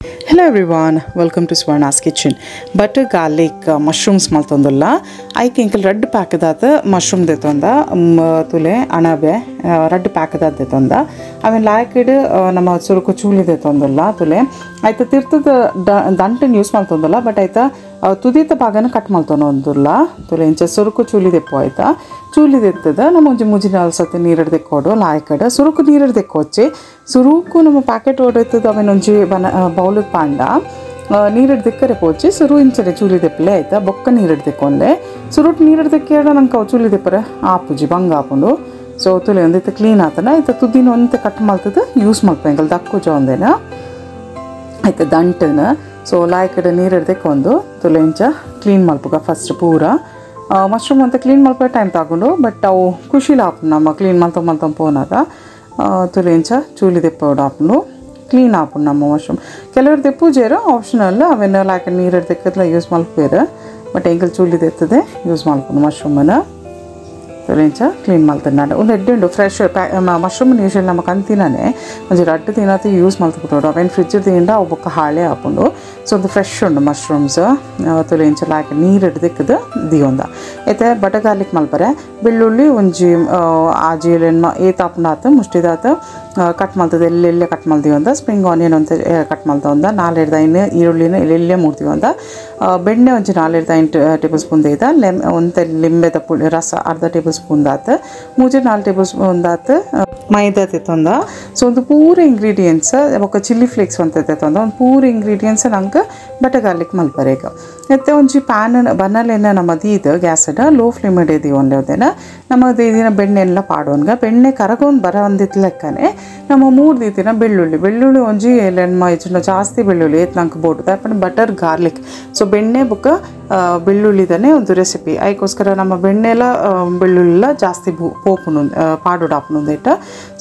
Hello everyone, welcome to Swarna's Kitchen. Butter garlic mushrooms maltondalla. I think red pack that mushroom detonda tule anabe red pack that detonda. I mean like it nama suruku chuli detondalla tule. I tirtha danten use maltondalla but aita tudita bagana cut maltonondalla tule incha suruku chuli depo aita. ಚೂಲಿ ತೆತ್ತದ ನಮ್ಮ ಮುಂಜಿನ ಅಲ್ಸತ್ತೆ ನೀರು ತೆಕ್ಕೋಡು ಲಾಯ್ಕಡೆ ಸುರುಕು ನೀರು ತೆಕ್ಕೋಚ್ಚಿ ಸುರುಕು ನಮ್ಮ packet ಓಡೈತದ ಅವೇನು ಒಂಜಿ ಬೌಲಿಗೆ ಪಾಂಡ ನೀರು ತೆಕ್ಕರೆ ಪೋಚಿ ಸುರು ಇಂಚನೆ ಚೂಲಿ ತೆಪ್ಪಲೆ ಆಯ್ತಾ ಬೊಕ್ಕ ನೀರು ತೆಕ್ಕೊಂಡೆ ಸುರುಟ್ ನೀರು ತೆಕ್ಕಿಯಾಡ ನಂಗೆ ಅವು ಚೂಲಿ ತೆಪ್ಪರೆ ಆಪುಜಿ ಬಂಗ ಹಾಕೊಂಡು ಸೊ ತುಲೆ ಒಂದೈತೆ ಕ್ಲೀನ್ ಆತನ ಆಯ್ತಾ ತುದಿನ ಒಂತೆ ಕಟ್ ಮಾಡ್ತದ ಯೂಸ್ ಮಾಡ್ಬೇಕಲ್ಲ ದಕ್ಕುಜ ಒಂದೇನ ಆಯ್ತಾ ದಂಟನ ಸೊ ಲಾಯ್ಕಡೆ ನೀರು ತೆಕ್ಕೊಂಡು ತುಲೆ ಇಂಚ ಕ್ಲೀನ್ ಮಲ್ಪುಗ ಫಸ್ಟ್ ಪೂರ ಮಶ್ರೂಮ್ ಅಂತ ಕ್ಲೀನ್ ಮಾಡ್ಕೋ ಟೈಮ್ ತಗೊಂಡು ಬಟ್ ಅವು ಖುಷಿಲಿ ಆಪು ನಮ್ಮ ಕ್ಲೀನ್ ಮಾಡ್ತಾ ಪೋನಾಗ ತುಲೆಂಚ ಚೂಲಿ ತೆಪ್ಪೋಡು ಆಪನು ಕ್ಲೀನ್ ಆಪು ನಮ್ಮ ಮಶ್ರೂಮ್ ಕೆಲವರು ತೆಪ್ಪುಜೇರು ಆಪ್ಷನಲ್ ಅವೆಲ್ಲ ಲಾಯ್ಕ ನೀರು ತೆಕ್ಕದ್ಲ ಯೂಸ್ ಮಲ್ಪೇರು ಬಟ್ ಎಂಕಲ್ ಚೂಲಿ ತೆತ್ತದೆ ಯೂಸ್ ಮಾಡ್ಕೊಂಡು ಮಶ್ರೂಮನ್ನು ತುಲೆಂಚ ಕ್ಲೀನ್ ಮಾಡ್ತಾನೆ ಒಂದು ಎಡ್ಡು ಫ್ರೆಶ್ ಮಶ್ರೂಮ್ ಯೂಶಲಿ ನಮಗೆ ಅಂತಿನೇ ಒಂಚೂರು ಅಡ್ಡು ತಿನ್ನೋದು ಯೂಸ್ ಮಾಡ್ಕೊಬಿಟ್ಟೋಡು ಅವೇನು ಫ್ರಿಜ್ ತಿಂಡ ಅವು ಬೊಕ್ಕ ಹಾಳೆ ಹಾಕೊಂಡು ಸೊ ಒಂದು ಫ್ರೆಶ್ ಉಂಡು ಮಶ್ರೂಮ್ಸ್ ತುಲೆಂಚ ಲಾಯ್ಕ ನೀರು ಹಿಡ್ದಿಕ್ಕದು ದಿಯೊಂದ ಐತೆ ಬಟರ್ ಗಾರ್ಲಿಕ್ ಮಲ್ಪರೆ ಬೆಳ್ಳುಳ್ಳಿ ಒಂಜಿ ಆಜಿಲೆನ್ ಏತಾಪನಾತು ಮುಷ್ಟಿದಾತ ಕಟ್ ಮಾಡ್ತದೆ ಎಲ್ಲೆಲ್ಲೇ ಕಟ್ ಮಾಡ್ತೀವಂದ ಸ್ಪ್ರಿಂಗ್ ಆನಿಯನ್ ಅಂತ ಕಟ್ ಮಾಡ್ತಾವಂದ 4-5 ಈರುಳ್ಳಿನ ಎಲ್ಲೆಲ್ಲೇ ಮೂಡ್ತೀವಂದ ಬೆಣ್ಣೆ ಒಂಚೂರು 4-5 ಟೇಬಲ್ ಸ್ಪೂನ್ ಐತ ಒಂದು ಲಿಂಬೆದ ಪುಳಿ ರಸ ಅರ್ಧ ಟೇಬಲ್ ಸ್ಪೂನ್ ದಾತ 3-4 ಟೇಬಲ್ ಸ್ಪೂನ್ ದಾತ ಮೈದಾ ತೆತ್ತೊಂದ ಸೊ ಒಂದು ಪೂರ ಇಂಗ್ರೀಡಿಯೆಂಟ್ಸ್ ఒక ಚಿಲ್ಲಿ ಫ್ಲೇಕ್ಸ್ ಅಂತ ತೆತ್ತೊಂದ ಒಂದು ಪೂರ ಇಂಗ್ರೀಡಿಯೆಂಟ್ಸ್ ನಂಗೆ ಬಟರ್ ಗಾರ್ಲಿಕ್ ಮಲ್ಪರೇಗ ಮತ್ತೆ ಒಂಜಿ ಪ್ಯಾನ್ ಬನ್ನಲೆನ ನಮ್ಮದು ಇದು ಗ್ಯಾಸಡ ಲೋ ಫ್ಲೇಮ್ ಇಡೇದಿ ಒಂದೇನ ನಮ್ಮದು ಇದೀನ ಬೆಣ್ಣೆ ಎಲ್ಲ ಪಾಡೋನ್ಗ ಬೆಣ್ಣೆ ಕರಗೊಂದು ಬರ ಒಂದಿತ್ತು ಲೆಕ್ಕನೆ ನಮ್ಮ 3 ದಿನ ಬೆಳ್ಳುಳ್ಳಿ ಒಂಜಿ ಎಲೆನ್ಮ ಹೆಚ್ಚಿನ ಜಾಸ್ತಿ ಬೆಳ್ಳುಳ್ಳಿ ಏತ್ ನಂಗೆ ಬೋಡು ತಾಪಣ ಬಟರ್ ಗಾರ್ಲಿಕ್ ಸೊ ಬೆಣ್ಣೆ ಬುಕ್ಕ ಬೆಳ್ಳುಳ್ಳಿದನೇ ಒಂದು ರೆಸಿಪಿ ಅದಕ್ಕೋಸ್ಕರ ನಮ್ಮ ಬೆಣ್ಣೆಲ್ಲ ಬೆಳ್ಳುಳ್ಳಿಲ್ಲ ಜಾಸ್ತಿ ಪೋಪುನು ಪಾಡೋಡಾಪುನುಂದೇಟ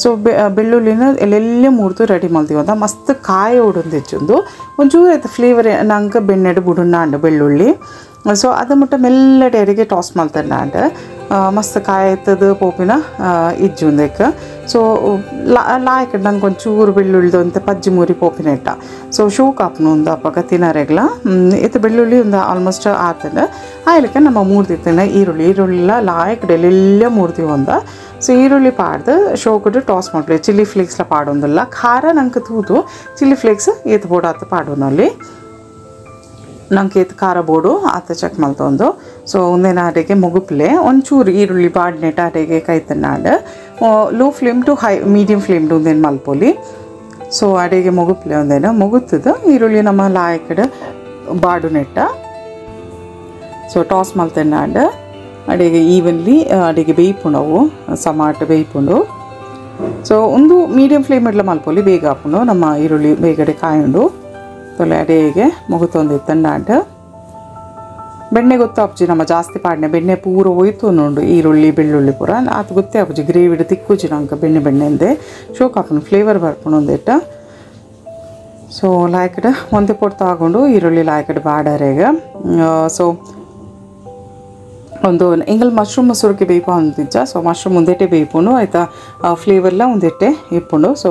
ಸೊ ಬೆಳ್ಳುಳ್ಳಿನ ಎಲ್ಲೆಲ್ಲೇ ಮೂಡ್ದು ರೆಡಿ ಮಾಡ್ತೀವಂತ ಮಸ್ತ್ ಕಾಯಿ ಉಡೊಂದು ಹೆಚ್ಚೊಂದು ಒಂಚೂರು ಆಯ್ತು ಫ್ಲೇವರ್ ನಂಗೆ ಬೆಣ್ಣೆಡು ಬುಡುನ್ನ ಅಂಡು ಬೆಳ್ಳುಳ್ಳಿ ಸೊ ಅದು ಮುಟ್ಟ ಮೆಲ್ಲಡೆ ಅಡಿಗೆ ಟಾಸ್ ಮಾಡ್ತಾನೆ ಅಂಡು ಮಸ್ತ್ ಕಾಯಿ ಆಯ್ತದ ಪೋಪಿನ ಇಜ್ಜುಂದಕ್ಕೆ ಸೊ ಲಾಯ್ಕ ನಂಗೆ ಒಂಚೂರು ಬೆಳ್ಳುಳ್ಳಿದು ಅಂತ ಪಜ್ಜಿ ಮೂರಿ ಪೋಪಿನ ಇಟ್ಟ ಸೊ ಶೂ ಕಾಪ್ನು ಒಂದು ಅಪ್ಪಗ ತಿನ್ನರೆಗ್ಲ ಇತ್ತು ಬೆಳ್ಳುಳ್ಳಿ ಒಂದು ಆಲ್ಮೋಸ್ಟ್ ಆತಂಡ ಆಯ್ಲಕ್ಕೆ ನಮ್ಮ ಮೂರ್ತಿತ್ತೇನೆ ಈರುಳ್ಳಿಲ್ಲ ಲಾಯ್ಕಡೆ ಎಲ್ಲೆಲ್ಲೇ ಮೂರ್ತಿ ಒಂದ ಸೊ ಈರುಳ್ಳಿ ಪಾಡ್ದು ಶೋಕಡು ಟಾಸ್ ಮಾಡ್ಲಿ ಚಿಲ್ಲಿ ಫ್ಲೇಕ್ಸ್ಲ ಪಾಡೊಂದಿಲ್ಲ ಖಾರ ನಂಗೆ ತೂತು ಚಿಲ್ಲಿ ಫ್ಲೇಕ್ಸ್ ಏತ್ ಬೋಡು ಆತ ಪಾಡೋನಲ್ಲಿ ನಂಗೆ ಏತ್ ಖಾರ ಬೋಡು ಆತ ಚೆಕ್ ಮಲ್ತೊಂದು ಸೊ ಒಂದೇನ ಅಡೆಗೆ ಮುಗುಪ್ಲೆ ಒಂಚೂರು ಈರುಳ್ಳಿ ಬಾಡ್ನೆಟ ಅಡೆಗೆ ಕೈತನ್ನಾಡು low flame to high medium flame to ಒಂದೇನು ಮಲ್ಪೊಲಿ ಸೊ ಅಡೆಗೆ ಮುಗುಪ್ಲೆ ಒಂದೇನು ಮುಗುತ್ತದ ಈರುಳ್ಳಿ ನಮ್ಮ ಲಾಯಕಡೆ ಬಾಡು ನೆಟ್ಟ ಸೊ ಟಾಸ್ ಮಲ್ತನ್ನಾಡು ಅಡೆಗೆ ಈವನ್ಲಿ ಅಡೆಗೆ ಬೇಯ್ಪುಂಡವು ಸಮಾಟ ಬೇಯ್ಪುಂಡು ಸೊ ಒಂದು ಮೀಡಿಯಮ್ ಫ್ಲೇಮ್ ಇಡ್ಲ ಮಲ್ಪೊಲಿ ಬೇಗ ಹಾಪುಂಡು ನಮ್ಮ ಈರುಳ್ಳಿ ಬೇಗಡೆ ಕಾಯುಂಡು ತೊಲೆ ಅಡೆಗೆ ಮುಗುತ್ತೊಂದು ತಂಡಾಂಡು ಬೆಣ್ಣೆ ಗೊತ್ತಾಪುಜಿ ನಮ್ಮ ಜಾಸ್ತಿ ಪಾಡ್ನೆ ಬೆಣ್ಣೆ ಪೂರ ಹೋಯ್ತು ನೋಡು ಈರುಳ್ಳಿ ಬೆಳ್ಳುಳ್ಳಿ ಪೂರ ಅದು ಗೊತ್ತೇ ಆಪುಜಿ ಗ್ರೇವಿಡ್ ತಿಕ್ಕುಜಿ ನಂಗೆ ಬೆಣ್ಣೆ ಅಂದೆ ಶೋಕ್ ಹಾಪುನು ಫ್ಲೇವರ್ ಬರ್ಪುಣು ಒಂದಿಟ್ಟ ಸೊ ಲಾಯ್ಕಡೆ ಒಂದೇ ಪೊಟ್ಟು ತಗೊಂಡು ಈರುಳ್ಳಿ ಲಾಯ್ಕಡೆ ಬಾಡರೆಗೆ ಸೊ ಒಂದು ಎಂಗಲ್ ಮಶ್ರೂಮ್ ಸುರುಕಿ ಬೇಯ್ಪ ಅಂತಿಜ್ಜ ಸೊ ಮಶ್ರೂಮ್ ಒಂದೇಟೆ ಬೇಯ್ಪುಂಡು ಆಯ್ತಾ ಫ್ಲೇವರ್ಲ ಒಂದೇಟೆ ಇಪ್ಪುಂಡು ಸೊ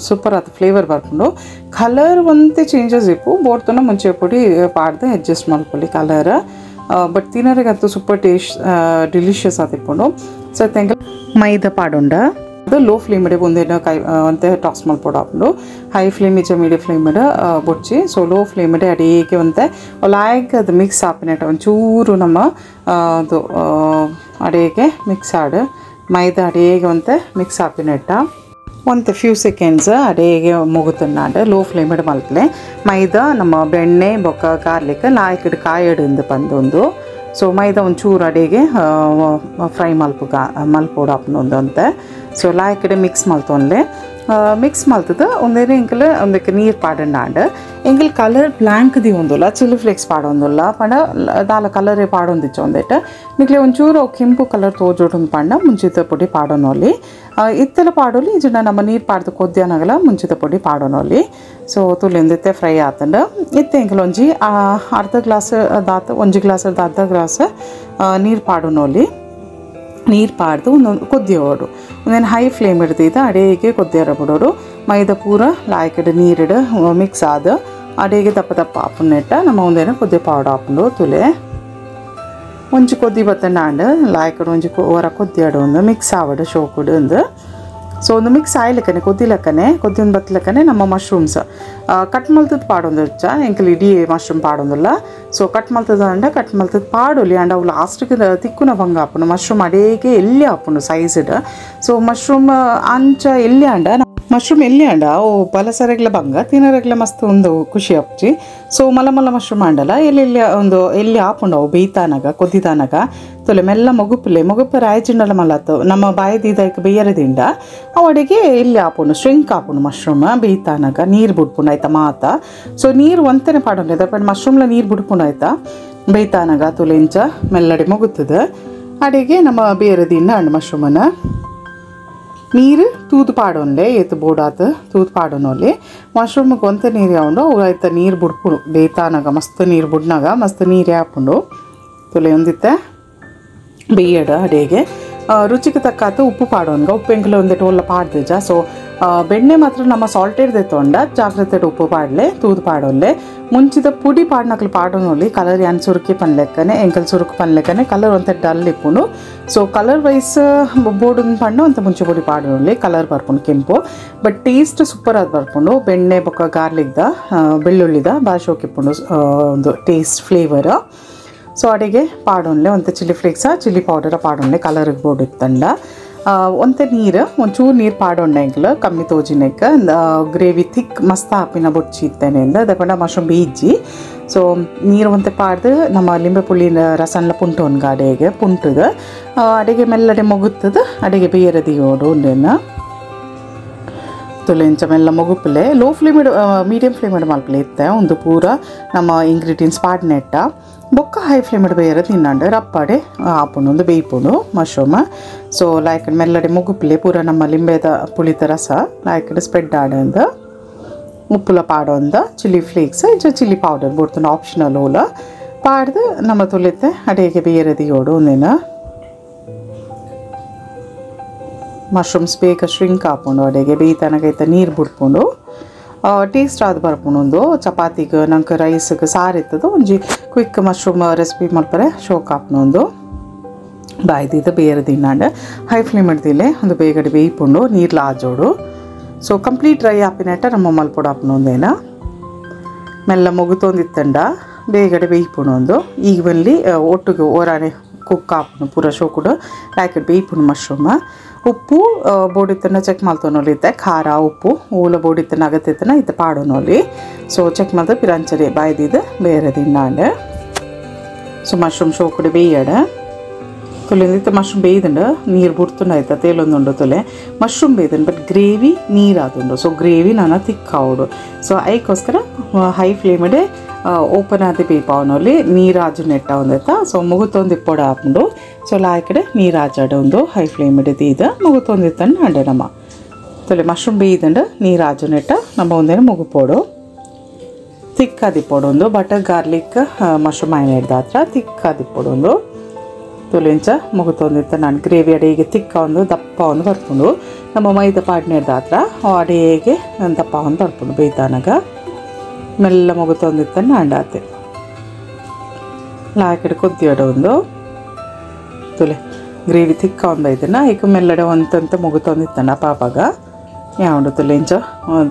ಸೂಪರ್ ಆಯ್ತು ಫ್ಲೇವರ್ ಬರ್ಪುಂಡು ಕಲರ್ ಒಂದೇ ಚೇಂಜಸ್ ಇಪ್ಪು ಬೋಡ್ತನ ಮುಂಚೆ ಪುಡಿ ಪಾಡ್ದು ಅಡ್ಜಸ್ಟ್ ಮಾಡ್ಕೊಳ್ಳಿ ಕಲರ್ ಬಟ್ ತಿನ್ನೋರಿಗಂತೂ ಸೂಪರ್ ಟೇಸ್ಟ್ ಡಿಲಿಷಿಯಸ್ ಆತಿಪ್ಪುಂಡು ಸೊ ತೆಂಗಲ್ ಮೈದಾ ಪಾಡುಂಡ ಅದು ಲೋ ಫ್ಲೇಮ್ ಇಡೆ ಒಂದೇನು ಕೈ ಅಂತೆ ಟಾಸ್ ಮಾಡ್ಕೊಡು ಹಾಕೊಂಡು ಹೈ ಫ್ಲೇಮ್ ಇಚ್ಚ ಮೀಡಿಯಮ್ ಫ್ಲೇಮ್ ಇಡ ಬೊಚ್ಚಿ ಸೊ ಲೋ ಫ್ಲೇಮ್ ಇಡೆ ಅಡಿಗೆ ಒಂತೆ ಲಾಯ್ಕ್ ಅದು ಮಿಕ್ಸ್ ಹಾಪಿನೆಟ ಒಂಚೂರು ನಮ್ಮ ಅದು ಅಡಿಗೆ ಮಿಕ್ಸ್ ಆಡು ಮೈದಾ ಅಡಿಗೆ ಒಂತೆ ಮಿಕ್ಸ್ ಹಾಪಿನೆಟ್ಟ ಒಂದು ಫ್ಯೂ ಸೆಕೆಂಡ್ಸ್ ಅಡಿಗೆ ಮುಗುತ್ತನ್ನಾಡು ಲೋ ಫ್ಲೇಮ್ ಇಡ ಮಲ್ಪಲೆ ಮೈದಾ ನಮ್ಮ ಬೆಣ್ಣೆ ಬೊಕ್ಕ ಗಾರ್ಲಿಕ್ ಲಾಯ್ಕ್ ಕಾಯಿ ಇಡಿಂದ ಬಂದೊಂದು ಸೊ ಮೈದಾ ಒಂಚೂರು ಅಡಿಗೆ ಫ್ರೈ ಮಲ್ಪೋಡು ಹಾಪನೊಂದು ಅಂತೆ ಸೊ ಲಾಯ್ಕಡೆ ಮಿಕ್ಸ್ ಮಲ್ತೊಂಡ್ಲೆ ಮಿಕ್ಸ್ ಮಲ್ತದ ಒಂದೇನೆ ಎಂಕಲ್ ಒಂದಕ್ಕೆ ನೀರು ಪಾಡಂಡಾಂಡು ಎಂಕಲ್ ಕಲರ್ ಬ್ಲ್ಯಾಂಕ್ ದಿ ಒಂದಲ್ಲ ಚಿಲ್ಲಿ ಫ್ಲೇಕ್ಸ್ ಪಾಡೊಂದಿಲ್ಲ ಪಂಡ ದಾಲ ಕಲರೇ ಪಾಡೊಂದಿಚ್ಚ ಒಂದೇಟ ನಿಕ್ಲೆ ಒಂಚೂರು ಕೆಂಪು ಕಲರ್ ತೋಜೋಟೊಂದು ಪಂಡ ಮುಂಚಿತ ಪುಡಿ ಪಾಡೋನೊಲ್ಲಿ ಇತ್ತೆಲ್ಲ ಪಾಡೋಲಿ ಇದನ್ನ ನಮ್ಮ ನೀರು ಪಾಡ್ದು ಕೊದ್ಯಾನಾಗಲ್ಲ ಮುಂಚಿತ ಪುಡಿ ಪಾಡೋನೊಲ್ಲಿ ಸೊ ತುಲಿಂದಿತ್ತೆ ಫ್ರೈ ಆತಂಡು ಇತ್ತೆ ಎಂಕಲ್ ಒಂಜಿ ಅರ್ಧ ಗ್ಲಾಸ್ ದಾತ ಒಂಜಿ ಗ್ಲಾಸ್ ಅರ್ಧ ಗ್ಲಾಸ್ ನೀರು ಪಾಡೋನೊಲ್ಲಿ ನೀರು ಪಾಡ್ದು ಒಂದೊಂದು ಕೊದ್ದಿಯೋಡು ಒಂದೇನು ಹೈ ಫ್ಲೇಮ್ ಹಿಡ್ದಿದ್ದ ಅಡಿಗೆ ಕೊದ್ದಿಯರ ಬಿಡೋರು ಮೈದಾ ಪೂರ ಲಾಯ್ಕಡೆ ನೀರಿಡು ಮಿಕ್ಸ್ ಆದ ಅಡಿಗೆ ದಪ್ಪ ದಪ್ಪ ಆಪುನೆಟ್ಟ ನಮ್ಮ ಒಂದೇನ ಕೊದ್ದಿ ಪೌಡರ್ ಆಪುಂಡು ತುಲೆ ಒಂಜಿ ಕೊದ್ದಿ ಬತ್ತನಾಂಡು ಲಾಯ್ಕಡು ಒಂಜಿ ಹೊರ ಕೊದ್ದಿ ಆಡು ಒಂದು ಮಿಕ್ಸ್ ಆವಡು ಶೋಕುಡು ಒಂದು ಸೊ ಒಂದು ಮಿಕ್ಸ್ ಆಯ್ಲಕ್ಕನೆ ಕೊದ್ದಿಲಕ್ಕನೆ ಕೊದ್ದಿ ಒಂದು ಬತ್ತಲಕ್ಕನೆ ನಮ್ಮ ಮಶ್ರೂಮ್ಸ್ ಕಟ್ ಮಲ್ತದ ಪಾಡೊಂದು ಹಚ್ಚ ಎಂಕಲ್ ಇಡೀ ಮಶ್ರೂಮ್ ಪಾಡೊಂದಿಲ್ಲ ಸೊ ಕಟ್ ಮಲ್ತದ ಅಂಡ ಕಟ್ ಮಲ್ತದ ಪಾಡೊಲಿ ಅಂಡ ಅವು ಲಾಸ್ಟ್ಗೆ ತಿಕ್ಕುನ ಭಂಗ ಆಪುಂಡು ಮಶ್ರೂಮ್ ಅಡೇಗೆ ಎಲ್ಲಿ ಆಪುಂಡು ಸೈಜ್ಡ್ ಸೊ ಮಶ್ರೂಮ್ ಅಂಚ ಎಲ್ಲಿ ಅಂಡ ಮಶ್ರೂಮ್ ಎಲ್ಲಿ ಅಂಡ ಓ ಬಲಸರೆಗ್ಲ ಭಂಗ ತಿನ್ನರೆಗ್ಲ ಮಸ್ತ್ ಒಂದು ಖುಷಿ ಆಪ್ಜಿ ಸೊ ಮಲ್ಲ ಮಲ್ಲ ಮಶ್ರೂಮ್ ಅಂಡಲ್ಲ ಎಲ್ಲೆಲ್ಲಿ ಒಂದು ಎಲ್ಲಿ ಆಪುಂಡು ಅವು ಬೇಯ್ತಾನಾಗ ಕೊದ್ದಿತಾನಾಗ ತೊಲೆ ಮೆಲ್ಲ ಮೊಗುಪ್ಪು ರಾಯಚಿಂಡಲ ಮಲ್ಲತ್ತು ನಮ್ಮ ಬಾಯದಿದ್ದಕ್ಕೆ ಬೇಯರದಿಂದ ಅವಡಿಗೆ ಇಲ್ಲಿ ಆಪುಂಡು ಶ್ರಿಂಕ್ ಆಪುಂಡು ಮಶ್ರೂಮ್ ಬೇಯ್ತಾನಾಗ ನೀರು ಬಿಡ್ಪುಂಡು ಆಯ್ತಾ ಮಾತ ಸೊ ನೀರು ಒಂತನೇ ಪಾಡುಂಡು ಅದಪ್ಪ ಮಶ್ರೂಮ್ಲ ನೀರು ಬಿಡ್ಪುಂಡು ಆಯ್ತಾ ಬೇಯ್ತಾನಾಗ ತುಲೆ ಇಂಚ ಮೆಲ್ಲಡೆ ಮೊಗುತ್ತದೆ ಅಡಿಗೆ ನಮ್ಮ ಬೇರೆದಿಂದ ಅಂಡು ಮಶ್ರೂಮನ್ನು ನೀರು ತೂದು ಪಾಡೋನ್ಲೆ ಎತ್ತು ಬೋಡಾತ ತೂದು ಪಾಡೋನಲ್ಲಿ ಮಶ್ರೂಮ್ಗೆ ಒಂತ ನೀರು ಯಾವುದು ಅವು ಆಯ್ತು ನೀರು ಬಿಡ್ಪುಡು ಬೇಯ್ತಾನಾಗ ಮಸ್ತ್ ನೀರು ಬಿಡ್ನಾಗ ಮಸ್ತ್ ನೀರು ಹಾಕೊಂಡು ತುಲೆ ಒಂದಿತ್ತೆ ಬೇಯಡ ಅಡಿಗೆ ರುಚಿಗೆ ತಕ್ಕಾತ ಉಪ್ಪು ಪಾಡೋನ್ಗ ಉಪ್ಪು ಎಂಕಲು ಒಂದಿಟ್ಟು ಒಲ್ಲ ಪಾಡ್ದಿಜ ಸೊ ಬೆಣ್ಣೆ ಮಾತ್ರ ನಮ್ಮ ಸಾಲ್ಟೇಡ್ ತೊಂಡ ಜಾಗ್ರತೆ ಉಪ್ಪು ಪಾಡಲೆ ತೂದು ಪಾಡೋಲ್ಲೆ ಮುಂಚಿದ ಪುಡಿ ಪಾಡ್ನಕ್ಲು ಪಾಡೋನಲ್ಲಿ ಕಲರ್ ಯಾನ್ ಸುರುಕಿ ಪನ್ಲೆಕ್ಕನೆ ಎಂಕಲ್ ಸುರುಕು ಪನ್ಲೆಕ್ಕನೆ ಕಲರ್ ಒಂತ ಡಲ್ ಇಪ್ಪುಂಡು ಸೊ ಕಲರ್ ವೈಸ್ ಬೋರ್ಡಿನ ಪಂಡು ಅಂತ ಮುಂಚೆ ಪುಡಿ ಪಾಡೋನಲ್ಲಿ ಕಲರ್ ಬರ್ಪುಂಡು ಕೆಂಪು ಬಟ್ ಟೇಸ್ಟ್ ಸೂಪರ್ ಆಗಿ ಬರ್ಪುಂಡು ಬೆಣ್ಣೆ ಬೊಕ್ಕ ಗಾರ್ಲಿಕ್ದ ಬೆಳ್ಳುಳ್ಳಿದ ಬಾಶೋಕಿಪ್ಪುಂಡು ಒಂದು ಟೇಸ್ಟ್ ಫ್ಲೇವರ್ ಸೊ ಅಡಿಗೆ ಪಾಡೋನ್ಲೆ ಒಂತ ಚಿಲ್ಲಿ ಫ್ಲೇಕ್ಸ ಚಿಲ್ಲಿ ಪೌಡರ ಪಾಡೋನ್ಲೆ ಕಲರ್ಗೆ ಬೋರ್ಡ್ ಇತ್ತಂಡ ಒಂತೆ ನೀರು ಒಂಚೂರು ನೀರು ಪಾಡೋಂಡೆ ಎಂಕಲು ಕಮ್ಮಿ ತೋಜಿನೆಕ್ಕ ಗ್ರೇವಿ ಥಿಕ್ ಮಸ್ತ್ ಹಾಪಿನ ಬೊಚ್ಚಿ ಇತ್ತೇನೆ ಅದಕೊಂಡ ಮಶ್ರೂಮ್ ಬೀಜಿ ಸೊ ನೀರು ಒಂತೆ ಪಾಡ್ದು ನಮ್ಮ ಲಿಂಬೆ ಪುಳಿ ರಸನ್ಲ ಪುಂಟೋನ್ಗ ಅಡಿಗೆ ಪುಂಟದ ಅಡಿಗೆ ಮೆಲ್ಲಡೆ ಮೊಗುತ್ತದ ಅಡಿಗೆ ಬೇಯರದಿಯೋಡು ಉಂಡೆನ ತುಲೆ ಇಂಚ ಮೆಲ್ಲ ಮೊಗುಪ್ಪಲೆ ಲೋ ಫ್ಲೇಮ್ ಮೀಡಿಯಂ ಫ್ಲೇಮ್ ಮಲ್ಪಲೆ ಇತ್ತೆ ಒಂದು ಪೂರ ನಮ್ಮ ಇಂಗ್ರೀಡಿಯೆಂಟ್ಸ್ ಪಾಡ್ನೆಟ್ಟ ಬೊಕ್ಕ ಹೈ ಫ್ಲೇಮ್ ಬೇಯರ ತಿನ್ನಂಡು ರಪ್ಪಡೆ ಆಪುಂಡು ಒಂದು ಬೇಯ್ಪುಂಡು ಮಶ್ರೂಮ್ ಸೊ ಲಾಯ್ಕ್ ಮೆಲ್ಲಡೆ ಮೊಗುಪ್ಪಲೆ ಪೂರ ನಮ್ಮ ಲಿಂಬೆದ ಪುಳಿತ ರಸ ಲಾಯ್ಕ್ ಸ್ಪ್ರೆಡ್ ಆಡಂದ ಉಪ್ಪುಲ ಪಾಡೋಂದ ಚಿಲ್ಲಿ ಫ್ಲೇಕ್ಸ್ ಇಂಚ ಚಿಲ್ಲಿ ಪೌಡರ್ ಬೋಡ್ತುಂಡು ಆಪ್ಷನಲ್ ಓಲ ಪಾಡ್ದು ನಮ್ಮ ತುಳಿತೆ ಅಡಿಗೆ ಬೇಯರದಿಯೋಡು ಒಂದೇನ ಮಶ್ರೂಮ್ಸ್ ಬೇಗ ಶ್ರಿಂಕ್ ಹಾಕೊಂಡು ಅಡಿಗೆ ಬೇಯ್ತನಗೈತೆ ನೀರು ಬಿಡ್ಕೊಂಡು ಟೇಸ್ಟ್ ಆದ ಬರ್ಪುಂಡು ಚಪಾತಿಗೆ ನಂಗೆ ರೈಸ್ಗೆ ಸಾರು ಇರ್ತದೆ ಒಂಜಿ ಕ್ವಿಕ್ ಮಶ್ರೂಮ್ ರೆಸಿಪಿ ಮಲ್ಪರೆ ಶೋಕ್ ಹಾಪ್ನೊಂದು ಬಾಯ್ದಿದ್ದ ಬೇರೆ ತಿನ್ನಂಡು ಹೈ ಫ್ಲೇಮ್ ಹಿಡ್ದಿಲೆ ಒಂದು ಬೇಗಡೆ ಬೇಯ್ಪುಂಡು ನೀರು ಲಾಜೋಡು ಸೊ ಕಂಪ್ಲೀಟ್ ಡ್ರೈ ಹಾಪಿನಟ್ಟ ನಮ್ಮ ಮಲ್ಪೊಡು ಹಾಪ್ನೊಂದೇನ ಮೆಲ್ಲ ಮುಗುತೊಂದಿತ್ತಂಡ ಬೇಗಡೆ ಬೇಯ್ಪುಂಡು ಒಂದು ಈಗ ಬಲ್ಲಿ ಒಟ್ಟಿಗೆ ಓರಾಣೆ ಕುಕ್ ಹಾಪುನು ಪೂರ ಶೋಕುಡು ಪ್ಯಾಕೆಟ್ ಬೇಯ್ಪುನು ಮಶ್ರೂಮ್ ಉಪ್ಪು ಬೋಡಿತ್ತನ ಚೆಕ್ ಮಾಡ್ತೋನೊಲಿ ಇತ್ತೆ ಖಾರ ಉಪ್ಪು ಊಲ ಬೋಡಿತ್ತನ ಅಗತ್ಯತನ ಇತ್ತೆ ಪಾಡೋನೊಲಿ ಸೊ ಚೆಕ್ ಮಾಡ್ದೆ ಪಿರಂಚರಿ ಬಾಯ್ದಿದ್ದು ಬೇರೆ ತಿನ್ನಾಂಡೆ ಸೊ ಮಶ್ರೂಮ್ ಶೋಕುಡು ಬೇಯಡ ತುಲಿಂದಿತ್ತು ಮಶ್ರೂಮ್ ಬೇಯ್ದುಂಡು ನೀರು ಬುಡ್ತುಂಡು ಆಯ್ತಾ ತೇಲೊಂದುಂಡು ತುಲೆ ಮಶ್ರೂಮ್ ಬೇಯ್ದುಂಡು ಬಟ್ ಗ್ರೇವಿ ನೀರಾದುಂಡು ಸೊ ಗ್ರೇವಿ ನಾನು ತಿಕ್ಕಾವುಡು ಸೊ ಅದಕ್ಕೋಸ್ಕರ ಹೈ ಫ್ಲೇಮಡೆ ಓಪನ್ ಆದ ಬೇಯ್ಪಾವನಲ್ಲಿ ನೀರಾಜು ನೆಟ್ಟ ಒಂದಾಯ್ತಾ ಸೊ ಮುಗುತ್ತೊಂದು ಇಪ್ಪೊಡ ಹಾಕೊಂಡು ಸೊ ಲಾಯ್ಕಡೆ ನೀರಾಜಾಡ ಒಂದು ಹೈ ಫ್ಲೇಮ್ ಹಿಡಿದ ಮುಗುತ್ತೊಂದಿತ್ತಂಡು ಅಂಡೆ ನಮ್ಮ ತೊಲೆ ಮಶ್ರೂಮ್ ಬೇಯ್ದಂಡು ನೀರಾಜು ನೆಟ್ಟ ನಮ್ಮ ಒಂದೇನು ಮುಗುಪೋಡು ತಿಕ್ಕಾದಿಪ್ಪೊಡು ಒಂದು ಬಟರ್ ಗಾರ್ಲಿಕ್ ಮಶ್ರೂಮ್ ಆಯ್ನ ಹಿಡ್ದ ಹತ್ರ ತಿಕ್ಕಾದಿಪ್ಪೊಡು ಒಂದು ತುಲಿಂಚ ಮುಗುತ್ತೊಂದಿತ್ತ ನಾನು ಗ್ರೇವಿ ಅಡಿಗೆ ತಿಕ್ಕ ಒಂದು ದಪ್ಪ ಒಂದು ಬರ್ಕೊಂಡು ನಮ್ಮ ಮೈದ ಪಾಡ್ನೆ ಹಿಡ್ದ ಹತ್ರ ಅಡಿಗೆ ದಪ್ಪ ಒಂದು ಬರ್ಕೊಂಡು ಬೇಯ್ತಾನಾಗ ಮೆಲ್ಲ ಮುಗುತ್ತೊಂದಿತ್ತನ್ನು ಅಂಡಾತೆ ಲಾಕೆಡೆ ಕೊದ್ದಿಯಡ ಒಂದು ತುಲೆ ಗ್ರೇವಿ ತಿಕ್ಕ ಒಂದೈತನ ಈಗ ಮೆಲ್ಲಡೆ ಒಂತಂತ ಮುಗುತ್ತೊಂದಿತ್ತನ ಪಾಪಾಗ ಯಾವುದು ತುಲೆ ಇಂಚ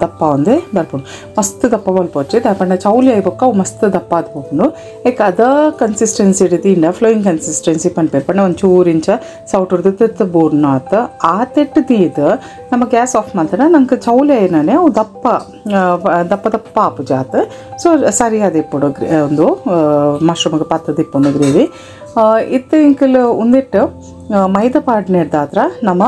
ದಪ್ಪ ಒಂದೇ ಬರ್ಪುಂಡು ಮಸ್ತ್ ದಪ್ಪ ಬಲ್ಪೊಚ್ಚಿ ದಾಪಂಡ ಚೌಲಿ ಆಯ್ಬೊಕ್ಕ ಅವು ಮಸ್ತ್ ದಪ್ಪ ಆದ್ಪುಂಡು ಏಕೆ ಅದ ಕನ್ಸಿಸ್ಟೆನ್ಸಿ ಹಿಡಿದಿಂದ ಫ್ಲೋಯಿಂಗ್ ಕನ್ಸಿಸ್ಟೆನ್ಸಿ ಪನ್ಪೇರ್ ಪಂಡ ಒಂಚೂರು ಇಂಚ ಸೌಟುರ್ದು ತೆತ್ತು ಬೋರ್ನ ಆತ ಆ ತೆಟ್ಟು ತೀದು ನಮ್ಮ ಗ್ಯಾಸ್ ಆಫ್ ಮಾಡ್ತಾನೆ ನಂಗೆ ಚೌಲಿ ಏನೇ ಅವು ದಪ್ಪ ದಪ್ಪ ದಪ್ಪ ಆಪು ಜಾತ ಸೊ ಸರಿಯಾದ ಇಪ್ಪುಡು ಒಂದು ಮಶ್ರೂಮ್ಗೆ ಪತ್ತದ ಇಪ್ಪುಂಡು ಗ್ರೇವಿ ಇತ್ತು ಇಂಕಲ್ ಒಂದಿಟ್ಟು ಮೈದಾ ಪಾಡ್ನೆ ಹಿಡ್ದಾತ್ರ ನಮ್ಮ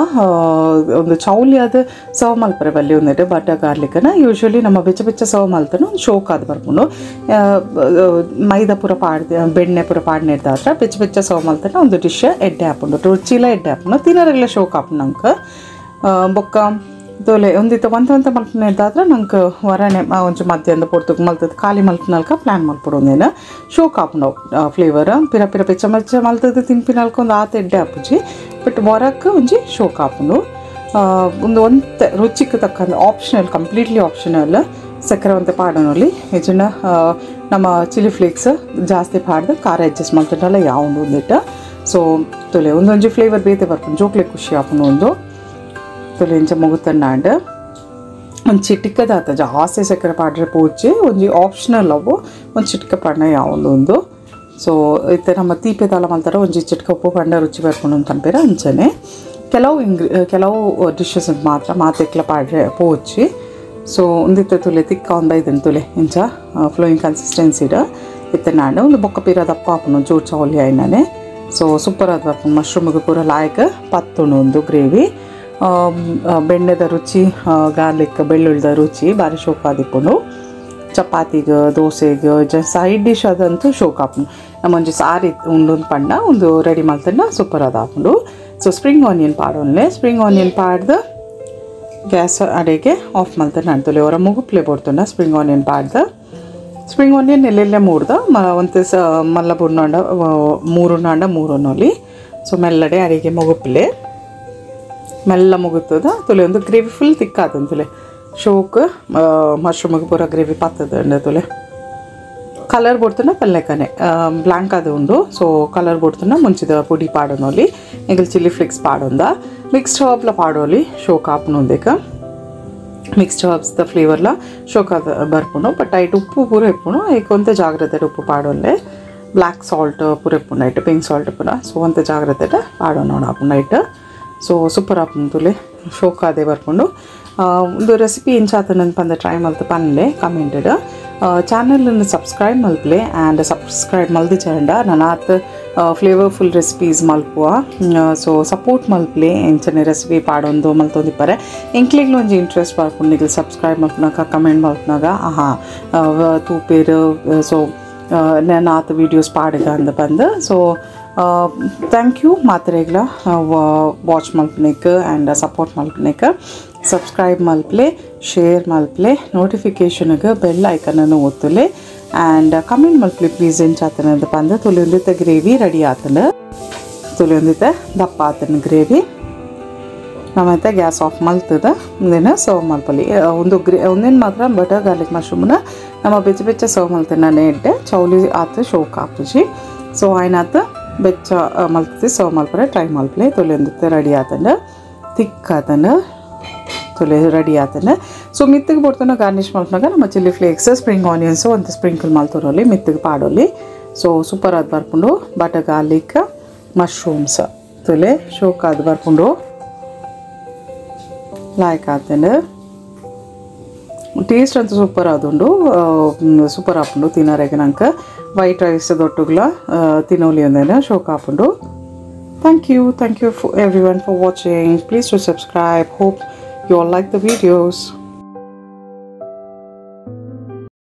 ಒಂದು ಚೌಲಿಯಾದ ಸರ್ವ್ ಮಲ್ಪರೆ ಬಲ್ಲಿ ಒಂದಿಟ್ಟು ಬಟರ್ ಗಾರ್ಲಿಕ್ಕನ್ನು ಯೂಶ್ವಲಿ ನಮ್ಮ ಬೆಚ್ಚ ಸರ್ವ್ ಮಲ್ತನು ಒಂದು ಶೋಕ್ ಆದ ಬರ್ಕೊಂಡು ಮೈದಾ ಪೂರ ಬೆಣ್ಣೆ ಪೂರ ಪಾಡ್ನೆ ಹಿಡ್ದಾತ್ರ ಬೆಚ್ಚ ಸರ್ವ್ ಮಲ್ತನ ಒಂದು ಡಿಶ್ ಎಡ್ಡೆ ಹಾಕೊಂಡು ರುಚಿಲ ಎಡ್ಡೆ ಹಾಕೊಂಡು ತಿನ್ನೋರೆಲ್ಲ ಶೋಕ್ ಹಾಪು ನಂಗೆ ಬೊಕ್ಕ ತೋಲೆ ಒಂದಿತ್ತು ಒಂತ ಮಲ್ಪನೆ ಇದ್ದಾದ್ರೆ ನಂಗೆ ಹೊರನೆ ಒಂಚೂರು ಮಧ್ಯಾಹ್ನ ಪೊಡ್ತಕ್ಕೆ ಮಲ್ತದ್ದು ಖಾಲಿ ಮಲ್ಪನಲ್ಕ ಪ್ಲ್ಯಾನ್ ಮಲ್ಪಡು ಒಂದೇನು ಶೋಕ್ ಹಾಪುಂಡವು ಫ್ಲೇವರ್ ಪಿರ ಪಿರ ಪೆಚ್ಚ ಮೆಚ್ಚ ಮಲ್ತದ್ದು ತಿನ್ಪಿನಲ್ಕ ಒಂದು ಆತ ಎಡ್ಡೆ ಹಾಪುಜಿ ಬಟ್ ಹೊರಕ್ಕೆ ಒಂಜಿ ಶೋಕ್ ಹಾಪುಂಡು ಒಂದು ರುಚಿಗೆ ತಕ್ಕಂದು ಆಪ್ಷನಲ್ ಕಂಪ್ಲೀಟ್ಲಿ ಆಪ್ಷನಲ್ ಸಕ್ಕರೆ ಅಂತ ಪಾಡೋನಲ್ಲಿ ಇದನ್ನ ನಮ್ಮ ಚಿಲ್ಲಿ ಫ್ಲೇಕ್ಸ್ ಜಾಸ್ತಿ ಪಾಡ್ದು ಖಾರ ಅಡ್ಜಸ್ಟ್ ಮಾಡ್ತಿದ್ದಲ್ಲ ಯಾವುದು ಒಂದಿಟ್ಟು ಸೊ ತೊಲೆ ಒಂದೊಂದು ಫ್ಲೇವರ್ ಬೇತೆ ಬರ್ಕೊಂಡು ಜೋಕ್ಲೆ ಖುಷಿ ಹಾಕೊಂಡು ಒಂದು ತೊಲೆ ಇಂಚ ಮುಗುತ್ತಣ್ಣಾಂಡ್ ಒಂದು ಚಿಟಿಕದಾತ ಜಾಸ್ತಿ ಸಕ್ಕರೆ ಪಾಡ್ರೆ ಪೂಜೆ ಒಂದು ಆಪ್ಷನಲ್ ಅವು ಒಂದು ಚಿಟಿಕ ಪಣ್ಣ ಯಾವುದು ಒಂದು ಸೊ ಇತ್ತೆ ನಮ್ಮ ತೀಪೆ ತಾಲ ಮಾಡ್ತಾರೆ ಒಂದು ಚಿಟಿಕ ಉಪ್ಪು ಪಂಡ ರುಚಿ ಬರ್ಕೊಂಡು ಅಂತ ಅನ್ಬೇರೆ ಅಂಚನೆ ಕೆಲವು ಡಿಶಸ್ ಮಾತ್ರ ಮಾತೆಕ್ಲ ಪಾಡ್ರೆ ಪೋಚಿ ಸೊ ಒಂದಿತ್ತ ತುಲೆ ತಿಕ್ಕ ಒಂದು 5 ತುಲೆ ಇಂಚ ಫ್ಲೋಯಿಂಗ್ ಕನ್ಸಿಸ್ಟೆನ್ಸಿಡ ಇತ್ತೆ ನಾಡು ಒಂದು ಬೊಕ್ಕ ಪೀರ ದಪ್ಪ ಹಾಕೊಂಡು ಜೋರ್ ಚೌಲಿ ಆಯ್ನಾನೆ ಸೊ ಸೂಪರ್ ಅದು ಬರ್ಕೊಂಡು ಮಶ್ರೂಮಿಗೆ ಪೂರ ಲಾಯಕ ಪತ್ತುಣು ಒಂದು ಗ್ರೇವಿ ಬೆಣ್ಣೆದ ರುಚಿ ಗಾರ್ಲಿಕ್ ಬೆಳ್ಳುಳ್ಳಿದ ರುಚಿ ಭಾರಿ ಶೋಕ ಆದಿಪ್ಪುಂಡು ಚಪಾತಿಗೆ ದೋಸೆಗೆ ಸೈಡ್ ಡಿಶ್ ಅದಂತೂ ಶೋಕ ಹಾಕೊಂಡು ನಮ್ಮೊಂದು ಸಾರಿ ಉಂಡು ಪಂಡ ಒಂದು ರೆಡಿ ಮಾಡ್ತಂಡ ಸೂಪರ್ ಅದು ಹಾಕೊಂಡು ಸೊ ಸ್ಪ್ರಿಂಗ್ ಆನಿಯನ್ ಪಾಡೋನ್ಲೆ ಸ್ಪ್ರಿಂಗ್ ಆನಿಯನ್ ಪಾಡ್ದು ಗ್ಯಾಸ್ ಅಡೆಗೆ ಆಫ್ ಮಾಡ್ತಾರೆ ನಡ್ತಲೆ ಅವರ ಮುಗುಪ್ಲೆ ಬೋಡ್ತಂಡ ಸ್ಪ್ರಿಂಗ್ ಆನಿಯನ್ ಪಾಡ್ದು ಸ್ಪ್ರಿಂಗ್ ಆನಿಯನ್ ಎಲ್ಲೆಲ್ಲೇ ಮೂಡ್ದ ಒಂದು ಮಲ್ಲ ಬುಣ್ಣಾಂಡ 3 ನಾಂಡ 3 ನೋಡಿ ಸೊ ಮೆಲ್ಲಡೆ ಅಡಿಗೆ ಮುಗುಪ್ಲೆ ಮೆಲ್ಲ ಮುಗುತ್ತದ ತುಲೆ ಒಂದು ಗ್ರೇವಿ ಫುಲ್ ತಿಕ್ಕಾತಂತಲೆ ಶೋಕ್ ಮಶ್ರೂಮಿಗೆ ಪೂರ ಗ್ರೇವಿ ಪಾತದ ತುಲೆ ಕಲರ್ ಬೋಡ್ತನ ಪಲ್ಲೆಕನೆ ಬ್ಲ್ಯಾಂಕ್ ಅದು ಉಂಡು ಸೊ ಕಲರ್ ಬೋಡ್ತನ ಮುಂಚಿದ ಪುಡಿ ಪಾಡೋನಲ್ಲಿ ಈಗ ಚಿಲ್ಲಿ ಫ್ಲೇಕ್ಸ್ ಪಾಡೊಂದ ಮಿಕ್ಸ್ಡ್ ಹರ್ಬ್ಲ ಪಾಡೋಲಿ ಶೋಕ್ ಹಾಪ್ನೊಂದೇಕ ಮಿಕ್ಸ್ಡ್ ಹರ್ಬ್ಸ್ದ ಫ್ಲೇವರ್ಲ ಶೋಕ್ ಬರ್ಪುಣು ಬಟ್ ಐಟ್ ಉಪ್ಪು ಪೂರ ಇಪ್ಪುಣು ಈಗ ಒಂತ ಜಾಗ್ರತೆ ಉಪ್ಪು ಪಾಡೋಲ್ಲೆ ಬ್ಲ್ಯಾಕ್ ಸಾಲ್ಟ್ ಪೂರ ಇಪ್ಪುಂಡು ಐಟ್ ಪಿಂಕ್ ಸಾಲ್ಟ್ ಪೂರ ಸೊ ಒಂತ ಜಾಗ್ರತೆ ಪಾಡೋಣ ಹಾಪುಂಡು ಐಟ್ ಸೊ ಸೂಪರ್ ಹಾಪುಂಡು ತುಲೆ ಶೋಕ್ ಅದೇ ಬರ್ಕೊಂಡು ಒಂದು ರೆಸಿಪಿ ಇಂಚಾತನಂತ ಪಂದ ಟ್ರೈ ಮಲ್ತು ಪನ್ಲೆ ಕಮೆಂಟೆಡ್ ಚಾನಲನ್ನು ಸಬ್ಸ್ಕ್ರೈಬ್ ಮಲ್ಪಲೆ ಆ್ಯಂಡ್ ಸಬ್ಸ್ಕ್ರೈಬ್ ಮಲ್ದಿ ಚಂಡ ನಾನು ಆತ ಫ್ಲೇವರ್ಫುಲ್ ರೆಸಿಪೀಸ್ ಮಲ್ಪುವ ಸೊ ಸಪೋರ್ಟ್ ಮಲ್ಪಲೆ ಎಂಚನೆ ರೆಸಿಪಿ ಪಾಡೊಂದು ಮಲ್ತೊಂದಿಪ್ಪರೆ ಎಂಕ್ಲಿಗ್ಲು ಒಂಜಿ ಇಂಟ್ರೆಸ್ಟ್ ಬರ್ಕೊಂಡು ಈಗ ಸಬ್ಸ್ಕ್ರೈಬ್ ಮಲ್ಪನಾಗ ಕಮೆಂಟ್ ಮಲ್ಪನಾಗ ಆಹಾ ತೂಪೇರು ಸೊ ನಾನು ಆತ ವೀಡಿಯೋಸ್ ಪಾಡಿಗ ಅಂದ ಬಂದು ಸೊ ಥ್ಯಾಂಕ್ ಯು ಮಾತ್ರೆಗ್ಲ ವಾಚ್ ಮಲ್ಪನೇಕ ಆ್ಯಂಡ್ ಸಪೋರ್ಟ್ ಮಲ್ಪನೇಕ ಸಬ್ಸ್ಕ್ರೈಬ್ ಮಲ್ಪಲೆ ಶೇರ್ ಮಲ್ಪಲೆ ನೋಟಿಫಿಕೇಷನ್ಗೆ ಬೆಲ್ ಐಕನನ್ನು ಒತ್ತಲೆ ಆ್ಯಂಡ್ ಕಮೆಂಟ್ ಮಲ್ಪಲೆ ಪ್ಲೀಸ್ ಎಂಚಾತನದ ಬಂದು ತೊಲೆಯೊಂದಿತ್ತ ಗ್ರೇವಿ ರೆಡಿ ಆತನ ತೊಲೆಯೊಂದಿತ್ತ ದಪ್ಪ ಆತನ ಗ್ರೇವಿ ನಮ್ಮತ್ತೆ ಗ್ಯಾಸ್ ಆಫ್ ಮಲ್ತದ ಮುಂದಿನ ಸರ್ವ್ ಮಲ್ಪಲಿ ಒಂದು ಒಂದೇನು ಮಾತ್ರ ಬಟರ್ ಗಾರ್ಲಿಕ್ ಮಶ್ರೂಮ್ನ ನಮ್ಮ ಬೆಚ್ಚ ಸರ್ವ್ ಮಲ್ತನ ನೆಡ್ಡೆ ಚೌಲಿ ಆತು ಶೋಕ್ ಹಾಕುಜಿ ಸೊ ಆಯ್ನಾತ ಬೆಚ್ಚ ಮಲ್ತದೆ ಸರ್ವ್ ಮಲ್ಪರೆ ಟ್ರೈ ಮಲ್ಪಲೆ ತೊಲೆಯೊಂದಿತ್ತ ರೆಡಿ ಆತಂಡ ತಿಕ್ ಆತಂಡ ತೊಲೆ ರೆಡಿ ಆತಂಡ ಸೊ ಮಿತ್ತಿಗೆ ಬಿಡ್ತಾನೆ ಗಾರ್ನಿಷ್ ಮಲ್ಪನಾಗ ನಮ್ಮ ಚಿಲ್ಲಿ ಫ್ಲೇಕ್ಸ್ ಸ್ಪ್ರಿಂಗ್ ಆನಿಯನ್ಸು ಒಂದು ಸ್ಪ್ರಿಂಕಲ್ ಮಲ್ತೋರಲ್ಲಿ ಮಿತ್ತಿಗೆ ಪಾಡೋಲಿ ಸೊ ಸೂಪರ್ ಅದು ಬರ್ಕೊಂಡು ಬಟರ್ ಗಾರ್ಲಿಕ್ ಮಶ್ರೂಮ್ಸ್ ತೊಲೆ ಶೋಕ್ ಅದು ಬರ್ಕೊಂಡು ಲಾಯ್ಕ್ ಆತಂಡ ಟೇಸ್ಟ್ ಅಂತೂ ಸೂಪರ್ ಆದುಂಡು ಸೂಪರ್ ಹಾಕೊಂಡು ತಿನ್ನೋರಿಗೆ ನಂಗೆ ವೈಟ್ ರೈಸ್ ದೊಟ್ಟುಗ್ಲ ತಿನ್ನೋಲಿ ಅಂದೇನ ಶೋಕ್ ಹಾಕೊಂಡು thank you for everyone for watching. Please do subscribe. Hope you all like the videos.